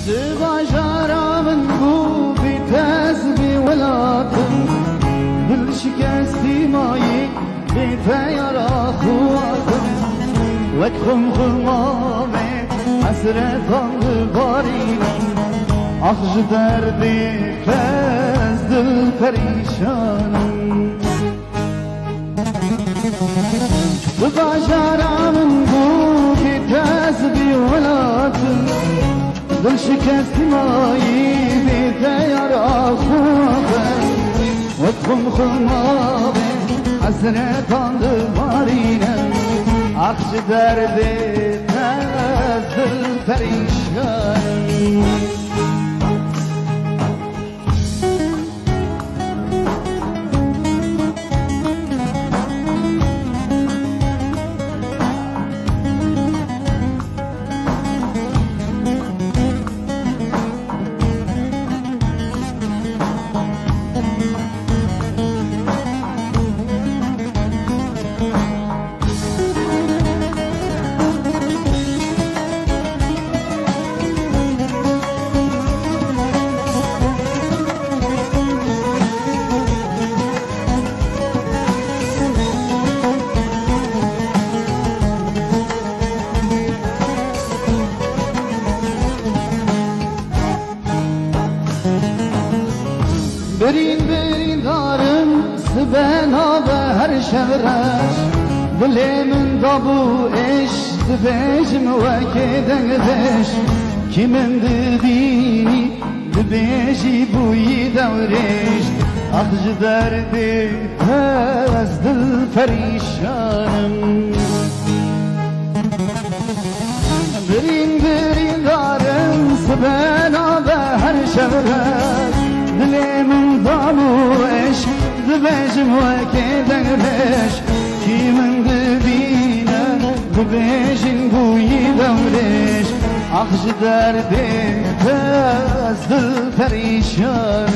زباجارا من بو بتزبي ولاتم دل شكستي ماي بتيارا خواتم وكخم خمامي حسرتان بارينم أخج دردي كز دل پریشانم زباجارا من بو بتزبي ولاتم دل شکست مایی بیده یارا خوابه و تخم خمابه حسرتان دمارینه اخش درده تز دل پریشانم برین دارم سبنا به هر شورش دل من دابو اش دبیجم و که دنگدش کی من دبینی دبیجی بوی دورش اخج دردی از دل پریشانم برین دارم سبنا به هر شورش دل من ضالو عشق دبیجم و که دنگش کی من دبینه دبیجن بوی دورش اخش درده از دل پریشان